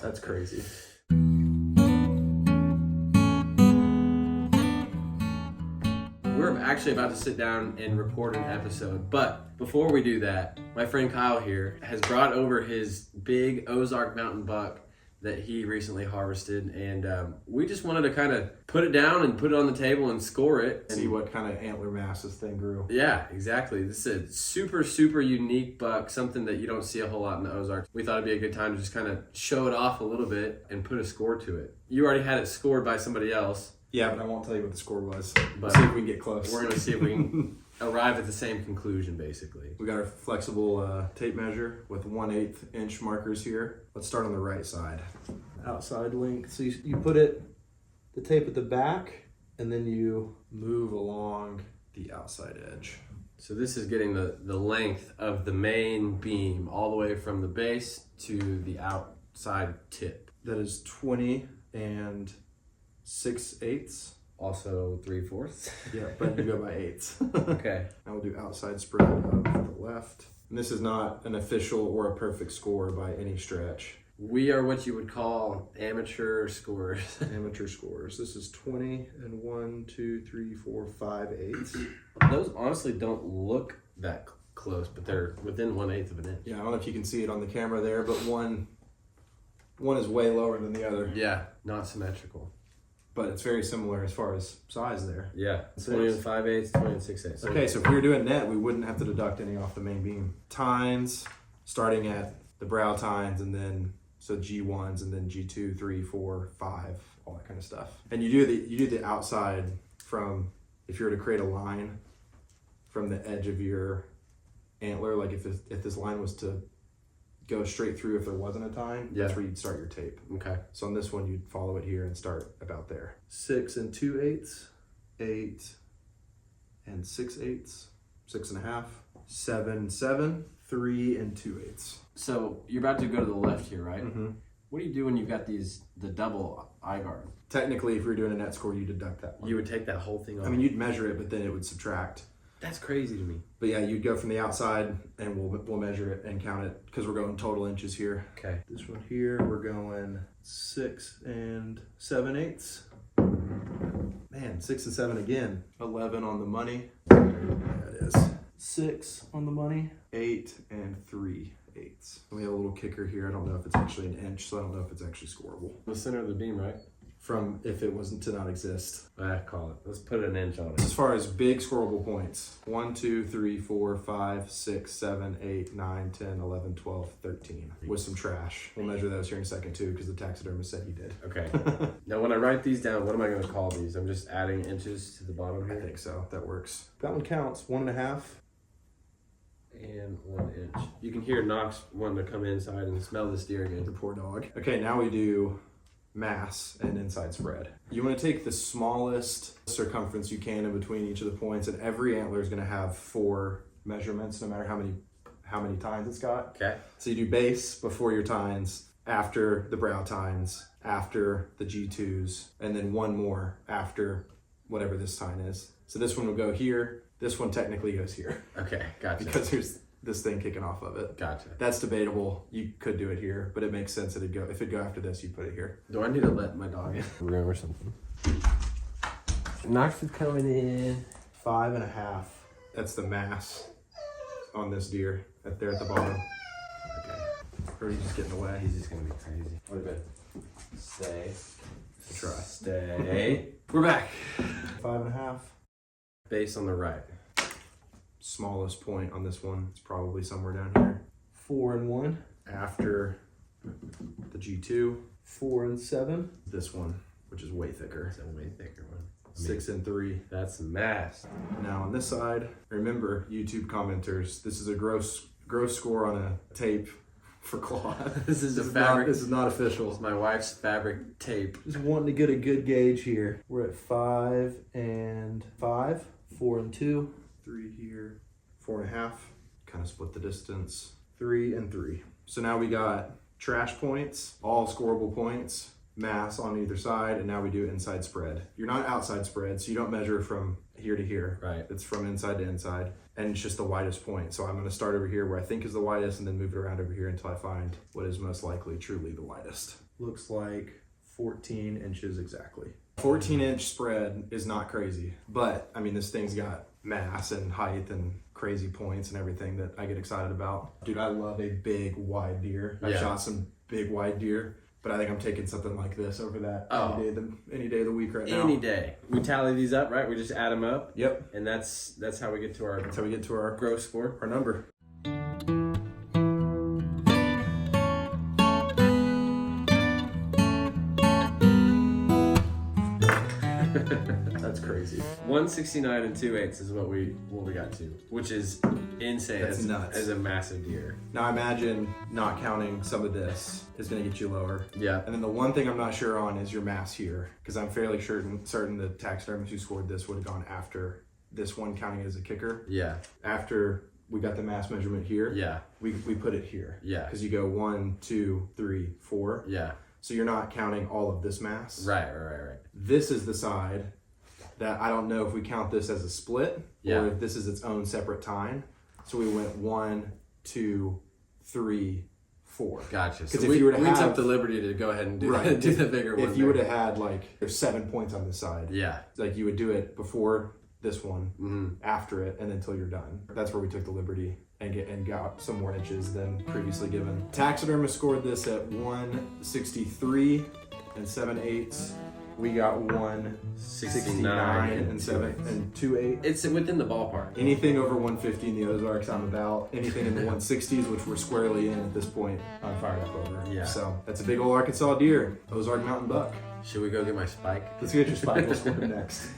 That's crazy. We're actually about to sit down and record an episode, but before we do that, my friend Kyle here has brought over his big Ozark mountain buck that he recently harvested, and we just wanted to kind of put it down and put it on the table and score it. See what kind of antler mass this thing grew. Yeah, exactly. This is a super, super unique buck, something that you don't see a whole lot in the Ozarks. We thought it'd be a good time to just kind of show it off a little bit and put a score to it. You already had it scored by somebody else. Yeah, but I won't tell you what the score was. But Let's see if we can get close. We're going to see if we can arrive at the same conclusion, basically. We got our flexible tape measure with 1/8 inch markers here. Let's start on the right side. Outside length. So you put the tape at the back, and then you move along the outside edge. So this is getting the length of the main beam all the way from the base to the outside tip. That is 20 6/8. Also 3/4. Yeah, but you go by eighths. Okay. Now we'll do outside spread of the left. And this is not an official or a perfect score by any stretch. We are what you would call amateur scorers. Amateur scores. This is 20 and 1, 2, 3, 4, 5 eighths. Those honestly don't look that close, but they're within 1/8 of an inch. Yeah, I don't know if you can see it on the camera there, but one is way lower than the other. Yeah, not symmetrical. But it's very similar as far as size there. Yeah, 20 and 5/8, 20 and 6/8. Okay, so if we were doing net, we wouldn't have to deduct any off the main beam. Tines, starting at the brow tines, and then so G1s, and then G2, 3, 4, 5, all that kind of stuff. And you do the outside from, if you were to create a line from the edge of your antler, like if this line was to go straight through if there wasn't a tine, that's where you'd start your tape. Okay. So on this one, you'd follow it here and start about there. 6 and 2/8, 8 and 6/8, 6.5, 7, 7, 3 and 2/8. So you're about to go to the left here, right? Mm-hmm. What do you do when you've got the double eye guard? Technically, if we were doing a net score, you deduct that one. You would take that whole thing off. I mean, you'd measure it, but then it would subtract. That's crazy to me. But yeah, you'd go from the outside, and we'll measure it and count it because we're going total inches here. Okay. This one here, we're going 6 and 7/8. Man, 6 and 7 again. 11 on the money. There it is. 6 on the money. 8 and 3/8. We have a little kicker here. I don't know if it's actually an inch, so I don't know if it's actually scoreable. The center of the beam, right? From if it wasn't to not exist. Call it. Let's put an inch on it. As far as big scoreable points, 1, 2, 3, 4, 5, 6, 7, 8, 9, 10, 11, 12, 13. With some trash. We'll measure those here in a second too, because the taxidermist said he did. Okay. Now when I write these down, what am I going to call these? I'm just adding inches to the bottom I here. think so. That works. That one counts. 1.5. And 1 inch. You can hear Knox wanting to come inside and smell this deer The again. poor dog. Okay, now we do mass and inside spread. You want to take the smallest circumference you can in between each of the points, and every antler is going to have 4 measurements, no matter how many tines it's got. Okay. So you do base before your tines, after the brow tines, after the G2s, and then one more after whatever this tine is. So this one will go here. This one technically goes here Okay, gotcha. because there's this thing kicking off of it. Gotcha. That's debatable. You could do it here, but it makes sense that if it'd go after this, you'd put it here. Do I need to let my dog in? Room or something? Knox is coming in. 5.5. That's the mass on this deer up there at the bottom. Okay. Or he's just getting away. He's just gonna be crazy. What a bit. Stay. Try. Stay. We're back. 5.5. Base on the right. Smallest point on this one is probably somewhere down here. 4 and 1. After the G2. 4 and 7. This one, which is way thicker. It's a way thicker one. 6 and 3. That's mass. Now on this side, remember, YouTube commenters, this is a gross score on a tape for cloth. This is a fabric. This is not official. It's my wife's fabric tape. Just wanting to get a good gauge here. We're at 5 and 5, 4 and 2, 3 here, 4.5. Kind of split the distance. 3 and 3. So now we got trash points, all scoreable points, mass on either side, and now we do inside spread. You're not outside spread, so you don't measure from here to here. Right. It's from inside to inside. and it's just the widest point. So I'm going to start over here where I think is the widest and then move it around over here until I find what is most likely truly the widest. Looks like 14 inches exactly. 14-inch spread is not crazy, but I mean, this thing's got mass and height and crazy points and everything that I get excited about. Dude, I love a big, wide deer. I've shot some big, wide deer, but I think I'm taking something like this over that any day of the week right now. Any day. We tally these up, right? We just add them up. Yep. And that's how we get to our gross score, our number. That's crazy. 169 and 2/8 is what we got to, which is insane. That's nuts. As a massive deer. Now imagine not counting some of this is going to get you lower. Yeah. And then the one thing I'm not sure on is your mass here, because I'm fairly certain the taxidermist who scored this would have gone after this one, counting it as a kicker. Yeah. After we got the mass measurement here. Yeah. We put it here. Yeah. Because you go 1, 2, 3, 4. Yeah. So you're not counting all of this mass. Right. This is the side that I don't know if we count this as a split or if this is its own separate tine. So we went 1, 2, 3, 4. Gotcha. So if you were to we have, took the liberty to go ahead and do the bigger one. If you would have had like, there's 7 points on this side. Yeah. Like you would do it before this one, after it, and until you're done. That's where we took the liberty and got some more inches than previously given. Taxidermist scored this at 163 and 7/8. We got 169 and 2/8. It's within the ballpark. Anything over 150 in the Ozarks, I'm about. Anything in the 160s, which we're squarely in at this point, I'm fired up over. Yeah. So that's a big old Arkansas deer, Ozark mountain buck. Should we go get my spike? Let's get your spike. We'll score him next.